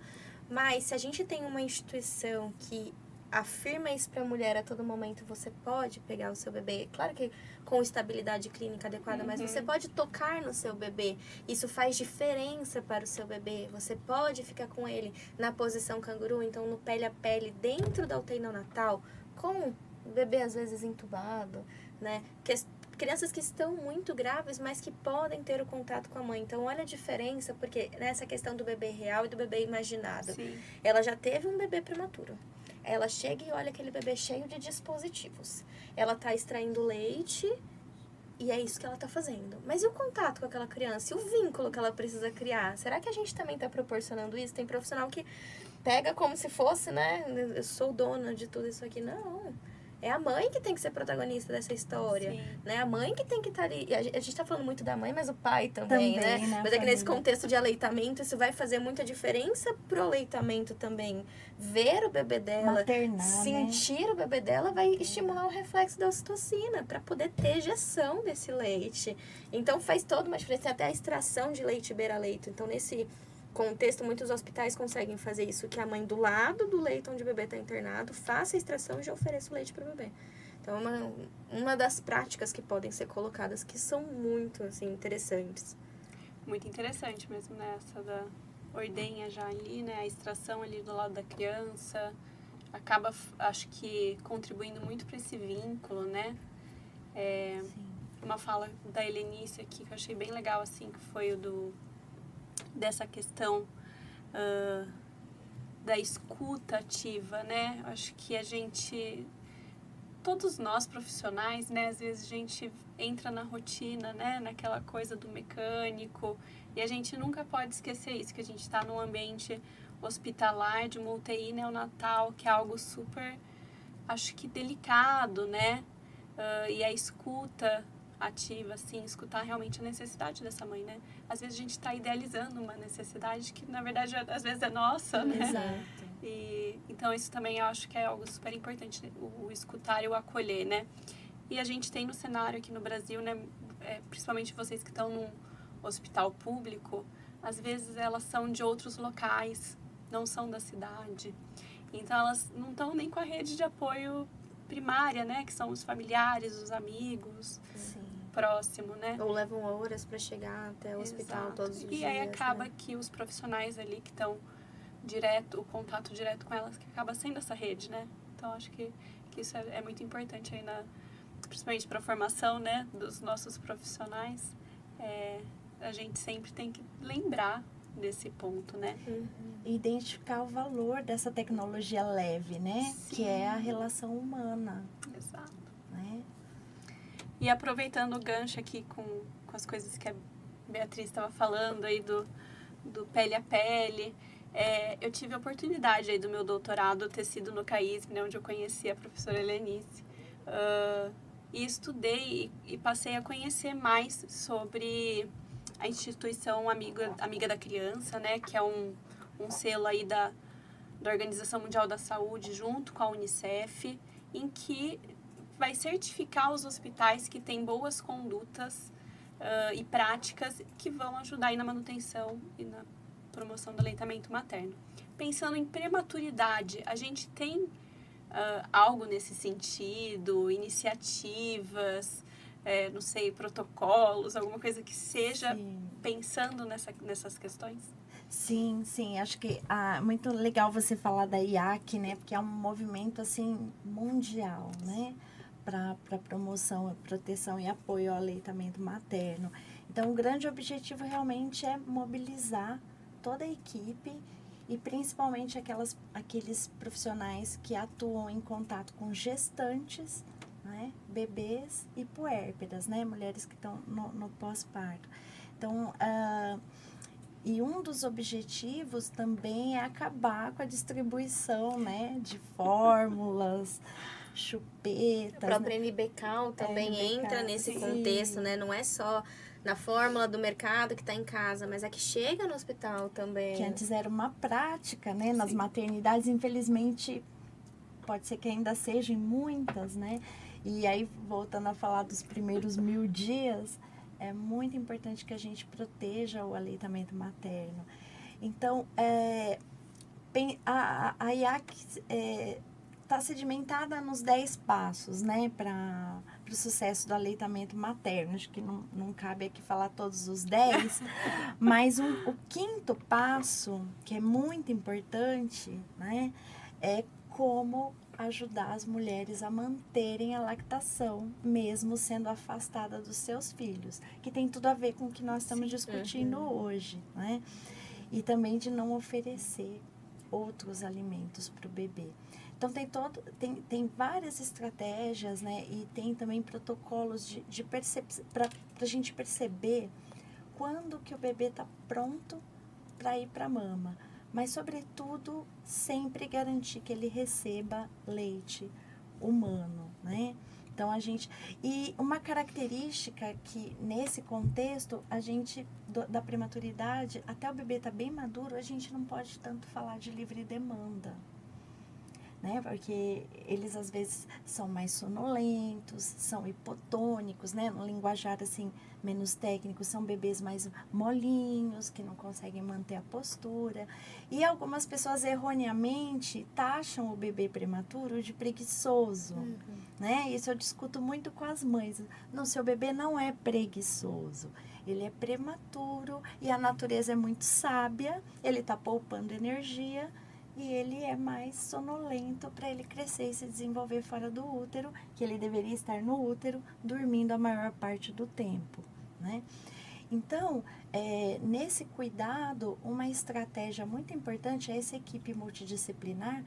mas se a gente tem uma instituição que afirma isso para a mulher a todo momento, você pode pegar o seu bebê, claro que com estabilidade clínica adequada, mas você pode tocar no seu bebê, isso faz diferença para o seu bebê, você pode ficar com ele na posição canguru, então no pele a pele dentro da UTI neonatal, com o bebê às vezes entubado, né, crianças que estão muito graves, mas que podem ter o contato com a mãe. Então, olha a diferença, porque nessa questão do bebê real e do bebê imaginado, ela já teve um bebê prematuro. Ela chega e olha aquele bebê cheio de dispositivos. Ela está extraindo leite e é isso que ela está fazendo. Mas e o contato com aquela criança? E o vínculo que ela precisa criar? Será que a gente também está proporcionando isso? Tem profissional que pega como se fosse, né? Eu sou dona de tudo isso aqui. Não. É a mãe que tem que ser protagonista dessa história, né? A mãe que tem que estar ali. A gente está falando muito da mãe, mas o pai também, né? Mas é que nesse contexto de aleitamento, isso vai fazer muita diferença pro aleitamento também. Ver o bebê dela, maternar, sentir, né? O bebê dela vai estimular o reflexo da ocitocina para poder ter ejeção desse leite. Então, faz toda uma diferença. Tem até a extração de leite beira-leito. Então, nesse contexto, muitos hospitais conseguem fazer isso, que a mãe do lado do leito onde o bebê está internado faça a extração e já ofereça o leite para o bebê. Então, uma das práticas que podem ser colocadas que são muito, assim, interessantes. Muito interessante mesmo, né? Essa da ordenha já ali, né? A extração ali do lado da criança acaba, acho que, contribuindo muito para esse vínculo, né? Uma fala da Helenice aqui que eu achei bem legal, assim, que foi o dessa questão da escuta ativa, né? Acho que todos nós profissionais, né? Às vezes a gente entra na rotina, né? Naquela coisa do mecânico e a gente nunca pode esquecer isso, que a gente está num ambiente hospitalar de uma UTI neonatal, que é algo super, acho que delicado, né? E a escuta ativa, assim, escutar realmente a necessidade dessa mãe, né? Às vezes a gente está idealizando uma necessidade que, na verdade, às vezes é nossa, né? Exato. E, então, isso também eu acho que é algo super importante, o escutar e o acolher, né? E a gente tem no cenário aqui no Brasil, né? Principalmente vocês que estão num hospital público, às vezes elas são de outros locais, não são da cidade. Então, elas não estão nem com a rede de apoio primária, né? Que são os familiares, os amigos. Sim. Próximo, né? Ou levam horas para chegar até o hospital todos os dias. E aí acaba, né? que os profissionais ali que estão o contato direto com elas, que acaba sendo essa rede, né? Então, acho que isso é muito importante aí, principalmente para a formação, né, dos nossos profissionais. A gente sempre tem que lembrar desse ponto, né? Identificar o valor dessa tecnologia leve, né? Sim. Que é a relação humana. Exato. Né? E aproveitando o gancho aqui com as coisas que a Beatriz estava falando aí do pele a pele, eu tive a oportunidade aí do meu doutorado ter sido no CAISM, né, onde eu conheci a professora Helenice, e estudei e passei a conhecer mais sobre a instituição Amiga da Criança, né, que é um selo aí da Organização Mundial da Saúde, junto com a Unicef, em que vai certificar os hospitais que têm boas condutas e práticas que vão ajudar aí na manutenção e na promoção do aleitamento materno. Pensando em prematuridade, a gente tem algo nesse sentido, iniciativas, não sei, protocolos, alguma coisa que seja pensando nessas questões? Sim, sim. Acho que muito legal você falar da IAC, né? Porque é um movimento, assim, mundial, né? Para promoção, proteção e apoio ao aleitamento materno. Então, o grande objetivo realmente é mobilizar toda a equipe e principalmente aqueles profissionais que atuam em contato com gestantes, né? Bebês e puérperas, né? Mulheres que estão no pós-parto. Então, e um dos objetivos também é acabar com a distribuição, né, de fórmulas, chupetas. A própria NBCAL também entra nesse contexto, né? Não é só na fórmula do mercado que está em casa, mas a que chega no hospital também. Que antes era uma prática, né? Nas maternidades, infelizmente, pode ser que ainda sejam muitas, né? E aí, voltando a falar dos primeiros 1000 dias, é muito importante que a gente proteja o aleitamento materno. Então, a IAC está sedimentada nos 10 passos, né, para o sucesso do aleitamento materno. Acho que não cabe aqui falar todos os 10, mas o quinto passo, que é muito importante, né, é como ajudar as mulheres a manterem a lactação, mesmo sendo afastada dos seus filhos, que tem tudo a ver com o que nós estamos discutindo hoje, né? E também de não oferecer outros alimentos para o bebê. Então, tem várias estratégias, né? E tem também protocolos para a gente perceber quando que o bebê está pronto para ir para a mama. Mas, sobretudo, sempre garantir que ele receba leite humano, né? Então, e uma característica que, nesse contexto, da prematuridade, até o bebê estar bem maduro, a gente não pode tanto falar de livre demanda, né? Porque eles, às vezes, são mais sonolentos, são hipotônicos, né? No linguajar, assim, menos técnico, são bebês mais molinhos, que não conseguem manter a postura. E algumas pessoas, erroneamente, taxam o bebê prematuro de preguiçoso, né? Isso eu discuto muito com as mães. Não, seu bebê não é preguiçoso. Ele é prematuro e a natureza é muito sábia, ele está poupando energia, e ele é mais sonolento para ele crescer e se desenvolver fora do útero, que ele deveria estar no útero, dormindo a maior parte do tempo, né? Então, nesse cuidado, uma estratégia muito importante é essa equipe multidisciplinar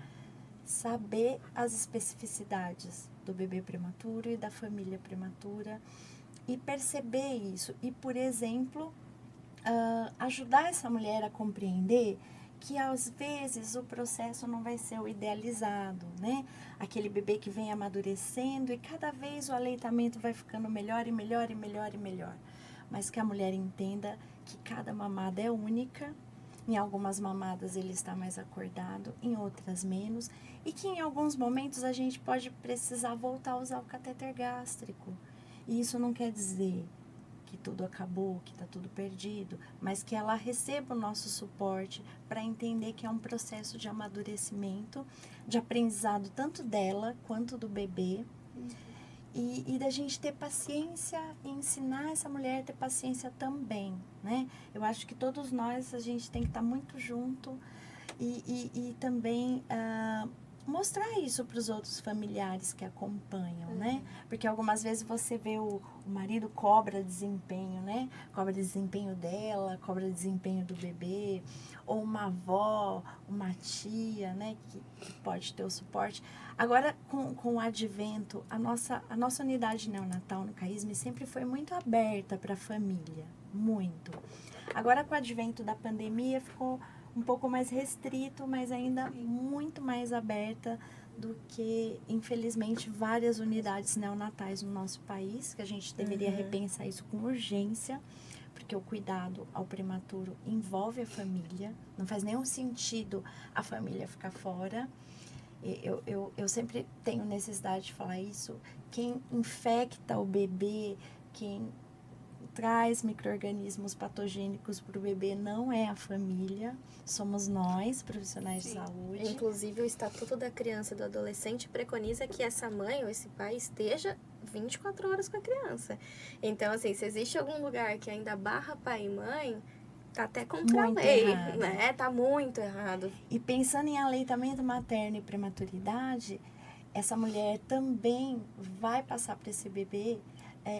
saber as especificidades do bebê prematuro e da família prematura e perceber isso. E, por exemplo, ajudar essa mulher a compreender que às vezes o processo não vai ser o idealizado, né? Aquele bebê que vem amadurecendo e cada vez o aleitamento vai ficando melhor e melhor e melhor e melhor. Mas que a mulher entenda que cada mamada é única, em algumas mamadas ele está mais acordado, em outras menos, e que em alguns momentos a gente pode precisar voltar a usar o catéter gástrico. E isso não quer dizer que tudo acabou, que está tudo perdido, mas que ela receba o nosso suporte para entender que é um processo de amadurecimento, de aprendizado tanto dela quanto do bebê, e da gente ter paciência e ensinar essa mulher a ter paciência também, né? Eu acho que todos nós, a gente tem que estar muito junto e também mostrar isso para os outros familiares que acompanham, né? Porque algumas vezes você vê o marido cobra desempenho, né? Cobra desempenho dela, cobra desempenho do bebê, ou uma avó, uma tia, né? Que pode ter o suporte. Agora, com o advento, a nossa unidade neonatal no CAISM sempre foi muito aberta para a família, muito. Agora, com o advento da pandemia, ficou um pouco mais restrito, mas ainda muito mais aberta do que, infelizmente, várias unidades neonatais no nosso país, que a gente deveria repensar isso com urgência, porque o cuidado ao prematuro envolve a família, não faz nenhum sentido a família ficar fora. Eu sempre tenho necessidade de falar isso, quem infecta o bebê, quem traz micro-organismos patogênicos para o bebê não é a família, somos nós, profissionais de saúde. Inclusive, o Estatuto da Criança e do Adolescente preconiza que essa mãe ou esse pai esteja 24 horas com a criança. Então, assim, se existe algum lugar que ainda barra pai e mãe, tá até contra a lei, né? Tá muito errado. E pensando em aleitamento materno e prematuridade, essa mulher também vai passar para esse bebê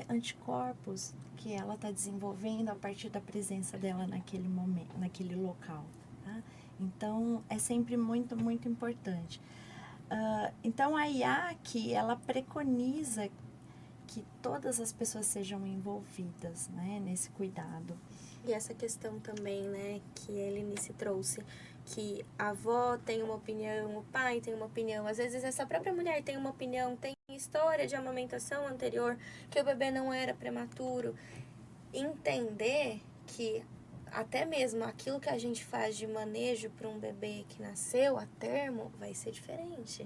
anticorpos que ela está desenvolvendo a partir da presença dela naquele momento, naquele local. Tá? Então, é sempre muito, muito importante. Então, a IAC, ela preconiza que todas as pessoas sejam envolvidas, né, nesse cuidado. E essa questão também, né, que a Helenice trouxe, que a avó tem uma opinião, o pai tem uma opinião, às vezes essa própria mulher tem uma opinião, tem história de amamentação anterior, que o bebê não era prematuro. Entender que até mesmo aquilo que a gente faz de manejo para um bebê que nasceu a termo vai ser diferente.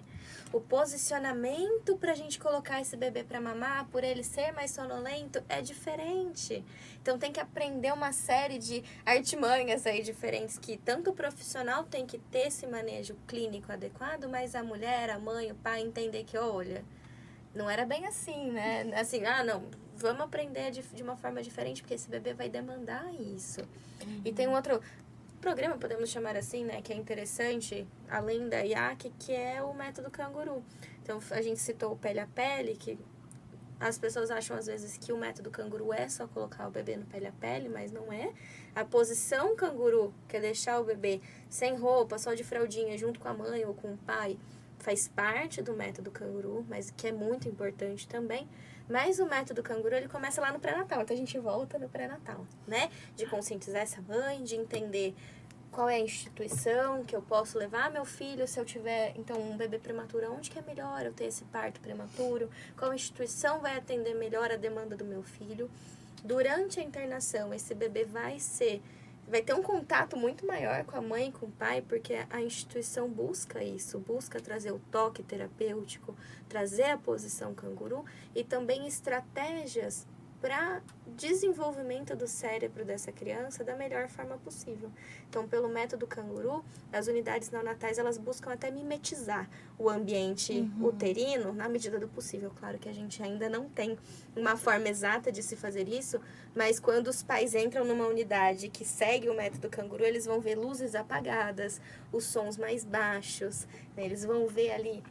O posicionamento para a gente colocar esse bebê para mamar, por ele ser mais sonolento, é diferente. Então tem que aprender uma série de artimanhas aí diferentes que tanto o profissional tem que ter esse manejo clínico adequado, mas a mulher, a mãe, o pai entender que, olha, não era bem assim, né? Assim, não, vamos aprender de uma forma diferente, porque esse bebê vai demandar isso. Uhum. E tem um outro programa, podemos chamar assim, né, que é interessante, além da IAC, que é o método canguru. Então, a gente citou o pele a pele, que as pessoas acham às vezes que o método canguru é só colocar o bebê no pele a pele, mas não é. A posição canguru, que é deixar o bebê sem roupa, só de fraldinha, junto com a mãe ou com o pai, faz parte do método canguru, mas que é muito importante também. Mas o método canguru, ele começa lá no pré-natal. Então, a gente volta no pré-natal, né? De conscientizar essa mãe, de entender qual é a instituição que eu posso levar meu filho se eu tiver, então, um bebê prematuro. Onde que é melhor eu ter esse parto prematuro? Qual instituição vai atender melhor a demanda do meu filho? Durante a internação, esse bebê vai ter um contato muito maior com a mãe e com o pai, porque a instituição busca isso, busca trazer o toque terapêutico, trazer a posição canguru e também estratégias para desenvolvimento do cérebro dessa criança da melhor forma possível. Então, pelo método canguru, as unidades neonatais, elas buscam até mimetizar o ambiente uterino na medida do possível. Claro que a gente ainda não tem uma forma exata de se fazer isso, mas quando os pais entram numa unidade que segue o método canguru, eles vão ver luzes apagadas, os sons mais baixos, né? Eles vão ver ali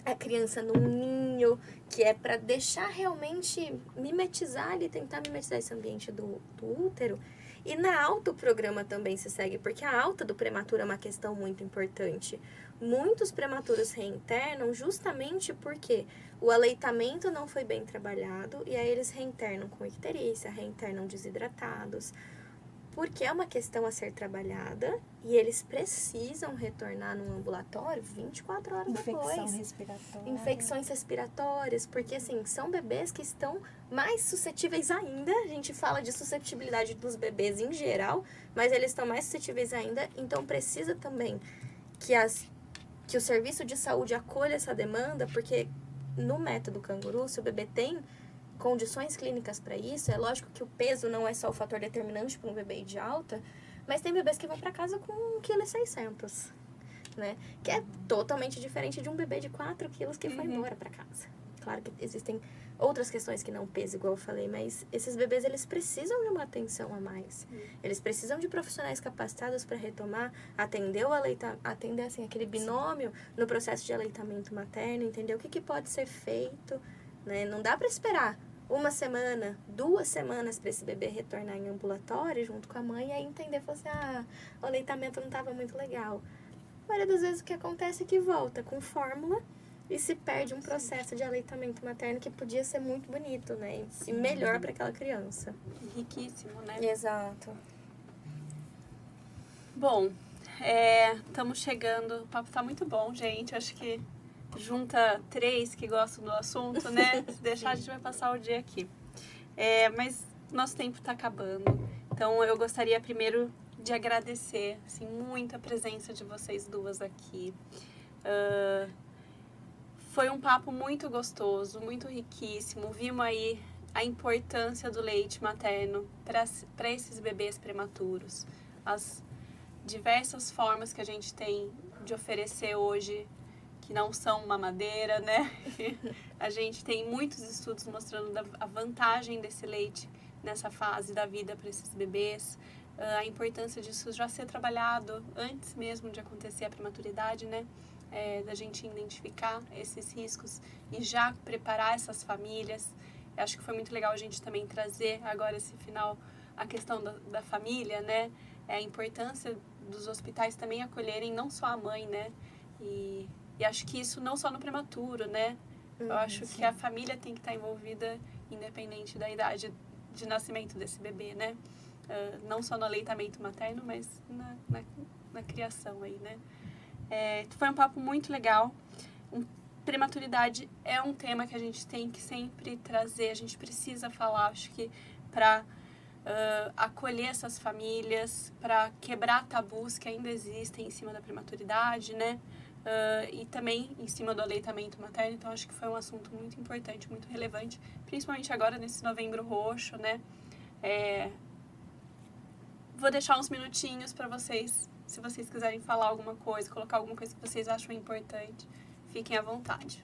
a criança num ninho, que é para deixar realmente mimetizar ali, tentar mimetizar esse ambiente do útero. E na alta o programa também se segue, porque a alta do prematuro é uma questão muito importante. Muitos prematuros reinternam justamente porque o aleitamento não foi bem trabalhado e aí eles reinternam com icterícia, reinternam desidratados, porque é uma questão a ser trabalhada e eles precisam retornar no ambulatório 24 horas depois. Infecções respiratórias, porque assim, são bebês que estão mais suscetíveis ainda. A gente fala de suscetibilidade dos bebês em geral, mas eles estão mais suscetíveis ainda, então precisa também que o serviço de saúde acolha essa demanda, porque no método canguru, se o bebê tem condições clínicas para isso, é lógico que o peso não é só o fator determinante para um bebê de alta, mas tem bebês que vão para casa com 1,6 kg, né? Que é totalmente diferente de um bebê de 4 quilos que foi embora para casa. Claro que existem outras questões que não pesam, igual eu falei, mas esses bebês, eles precisam de uma atenção a mais. Eles precisam de profissionais capacitados para retomar, atender assim, aquele binômio no processo de aleitamento materno, entender o que pode ser feito, né? Não dá para esperar 1 semana, 2 semanas para esse bebê retornar em ambulatório junto com a mãe e aí entender, assim, o aleitamento não estava muito legal. A maioria das vezes o que acontece é que volta com fórmula e se perde um processo de aleitamento materno que podia ser muito bonito, né? E melhor para aquela criança. Riquíssimo, né? Exato. Bom, estamos chegando. O papo tá muito bom, gente. Acho que junta 3 que gostam do assunto, né? Se deixar, a gente vai passar o dia aqui. Mas nosso tempo está acabando. Então, eu gostaria primeiro de agradecer, assim, muito a presença de vocês duas aqui. Foi um papo muito gostoso, muito riquíssimo. Vimos aí a importância do leite materno para esses bebês prematuros. As diversas formas que a gente tem de oferecer hoje, que não são mamadeira, né? A gente tem muitos estudos mostrando a vantagem desse leite nessa fase da vida para esses bebês, a importância disso já ser trabalhado antes mesmo de acontecer a prematuridade, né? Da gente identificar esses riscos e já preparar essas famílias. Eu acho que foi muito legal a gente também trazer agora esse final a questão da família, né? A importância dos hospitais também acolherem não só a mãe, né? E acho que isso não só no prematuro, né? Eu acho que a família tem que estar envolvida independente da idade de nascimento desse bebê, né? Não só no aleitamento materno, mas na criação aí, né? Foi um papo muito legal. Prematuridade é um tema que a gente tem que sempre trazer, a gente precisa falar, acho que para acolher essas famílias, para quebrar tabus que ainda existem em cima da prematuridade, né? E também em cima do aleitamento materno. Então, acho que foi um assunto muito importante, muito relevante, principalmente agora nesse Novembro Roxo, né? Vou deixar uns minutinhos para vocês, se vocês quiserem falar alguma coisa, colocar alguma coisa que vocês acham importante, fiquem à vontade.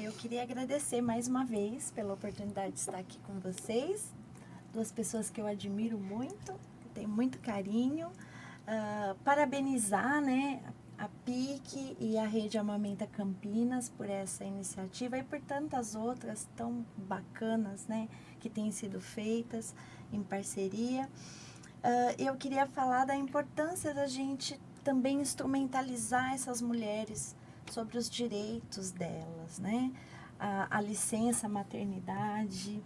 Eu queria agradecer mais uma vez pela oportunidade de estar aqui com vocês, duas pessoas que eu admiro muito, que tenho muito carinho, parabenizar, né, a PIC e a Rede Amamenta Campinas por essa iniciativa e por tantas outras tão bacanas, né, que têm sido feitas em parceria. Eu queria falar da importância da gente também instrumentalizar essas mulheres sobre os direitos delas, né? A licença maternidade,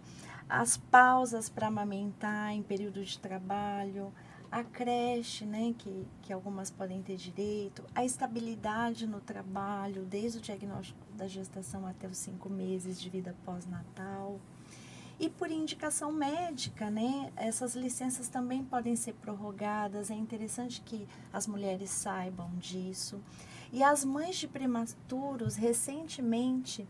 as pausas para amamentar em período de trabalho, a creche, né, que algumas podem ter direito, a estabilidade no trabalho, desde o diagnóstico da gestação até os 5 meses de vida pós-natal. E por indicação médica, né, essas licenças também podem ser prorrogadas, é interessante que as mulheres saibam disso. E as mães de prematuros, recentemente,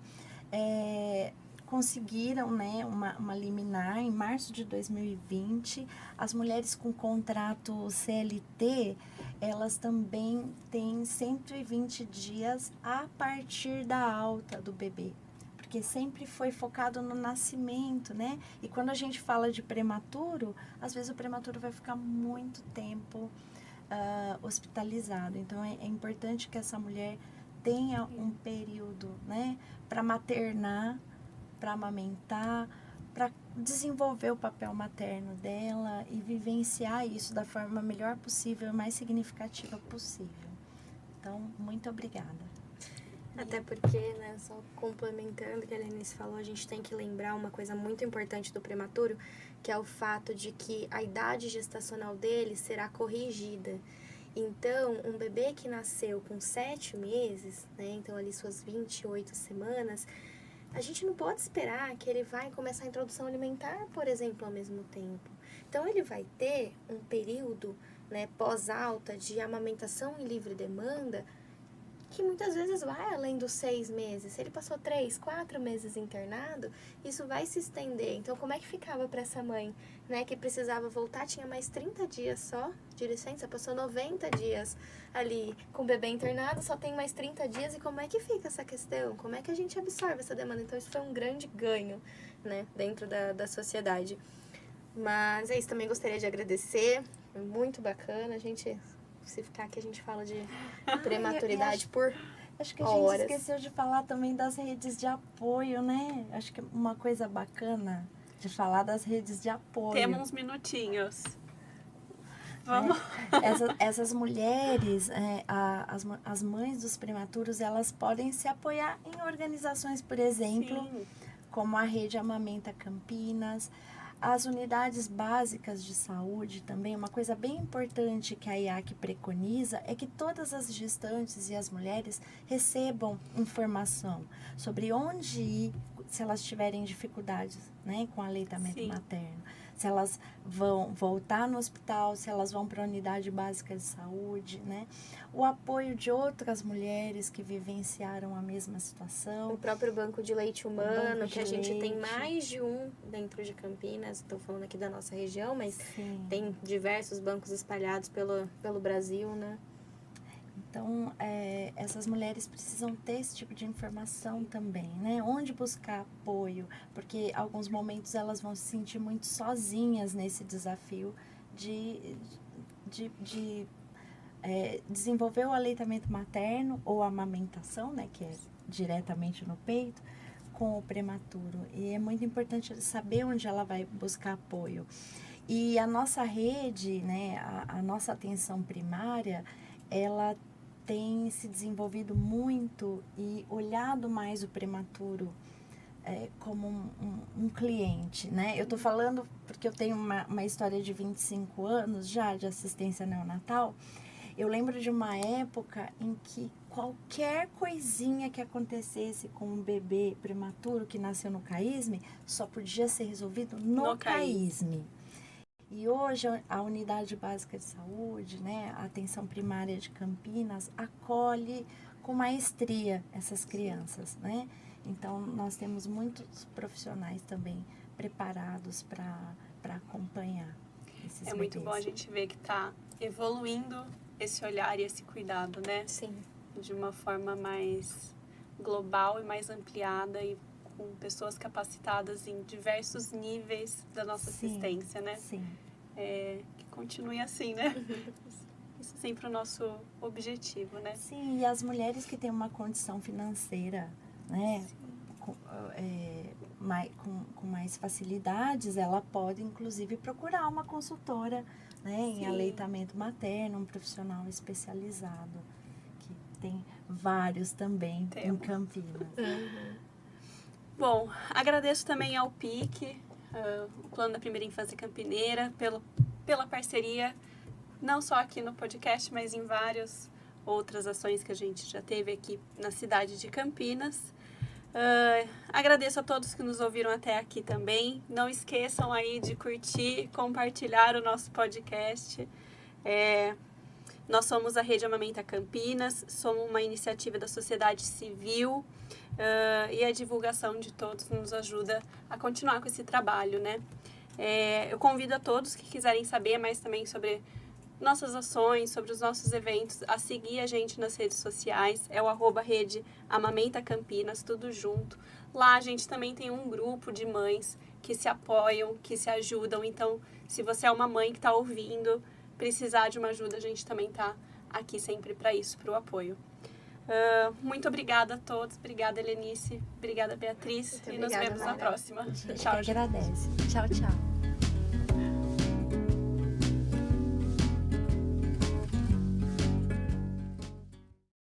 conseguiram, né, uma liminar em março de 2020. As mulheres com contrato CLT, elas também têm 120 dias a partir da alta do bebê. Porque sempre foi focado no nascimento, né? E quando a gente fala de prematuro, às vezes o prematuro vai ficar muito tempo hospitalizado. Então, é importante que essa mulher tenha um período, né? Para maternar, para amamentar, para desenvolver o papel materno dela e vivenciar isso da forma melhor possível, mais significativa possível. Então, muito obrigada. Até porque, né, só complementando o que a Lenice falou, a gente tem que lembrar uma coisa muito importante do prematuro, que é o fato de que a idade gestacional dele será corrigida. Então, um bebê que nasceu com 7 meses, né, então ali suas 28 semanas, a gente não pode esperar que ele vai começar a introdução alimentar, por exemplo, ao mesmo tempo. Então, ele vai ter um período, né, pós-alta de amamentação em livre demanda, que muitas vezes vai além dos 6 meses. Se ele passou 3, 4 meses internado, isso vai se estender. Então, como é que ficava para essa mãe, né, que precisava voltar, tinha mais 30 dias só de licença, passou 90 dias ali com o bebê internado, só tem mais 30 dias, e como é que fica essa questão? Como é que a gente absorve essa demanda? Então, isso foi um grande ganho, né, dentro da sociedade. Mas é isso, também gostaria de agradecer, muito bacana, a gente... Se ficar aqui, a gente fala de prematuridade por acho que a horas. gente esqueceu de falar também das redes de apoio, né? Acho que uma coisa bacana de falar das redes de apoio. Temos uns minutinhos. Vamos. Essas mulheres, as mães dos prematuros, elas podem se apoiar em organizações, por exemplo, Sim. como a Rede Amamenta Campinas, as unidades básicas de saúde também. Uma coisa bem importante que a IAC preconiza é que todas as gestantes e as mulheres recebam informação sobre onde ir se elas tiverem dificuldades, né, com aleitamento Sim. materno. se elas vão voltar no hospital, se elas vão para a unidade básica de saúde, né? O apoio de outras mulheres que vivenciaram a mesma situação. O próprio banco de leite humano, banco que a de gente tem leite. mais de um dentro de Campinas. Estou falando aqui da nossa região, mas Sim. tem diversos bancos espalhados pelo Brasil, né? Então, essas mulheres precisam ter esse tipo de informação também, né? Onde buscar apoio, porque em alguns momentos elas vão se sentir muito sozinhas nesse desafio de desenvolver o aleitamento materno ou a amamentação, né? Que é diretamente no peito, com o prematuro. E é muito importante saber onde ela vai buscar apoio. E a nossa rede, né? A nossa atenção primária, ela tem se desenvolvido muito e olhado mais o prematuro como um cliente, né? Eu tô falando porque eu tenho uma história de 25 anos já de assistência neonatal. Eu lembro de uma época em que qualquer coisinha que acontecesse com um bebê prematuro que nasceu no CAISM só podia ser resolvido no CAISM. E hoje a Unidade Básica de Saúde, né, a Atenção Primária de Campinas, acolhe com maestria essas crianças, né? Então, nós temos muitos profissionais também preparados para acompanhar esses bebês. Muito bom a gente ver que está evoluindo esse olhar e esse cuidado, né? Sim. De uma forma mais global e mais ampliada e com pessoas capacitadas em diversos níveis da nossa assistência, né? Sim. Que continue assim, né? Isso é sempre o nosso objetivo, né? Sim, e as mulheres que têm uma condição financeira, né? Com mais facilidades, ela pode, inclusive, procurar uma consultora, né? Em aleitamento materno, um profissional especializado, que tem vários também em Campinas. Bom, agradeço também ao PIC, o Plano da Primeira Infância Campineira, pela parceria, não só aqui no podcast, mas em várias outras ações que a gente já teve aqui na cidade de Campinas. Agradeço a todos que nos ouviram até aqui também. Não esqueçam aí de curtir, compartilhar o nosso podcast. Nós somos a Rede Amamenta Campinas, somos uma iniciativa da sociedade civil e a divulgação de todos nos ajuda a continuar com esse trabalho, né? Eu convido a todos que quiserem saber mais também sobre nossas ações, sobre os nossos eventos, a seguir a gente nas redes sociais, é o @Rede Amamenta Campinas, tudo junto. Lá a gente também tem um grupo de mães que se apoiam, que se ajudam, então se você é uma mãe que está ouvindo, precisar de uma ajuda, a gente também está aqui sempre para isso, para o apoio. Muito obrigada a todos, obrigada Helenice, obrigada Beatriz, Muito e nos obrigada, vemos na Mayra. próxima. A gente Tchau, que agradece. Tchau, tchau.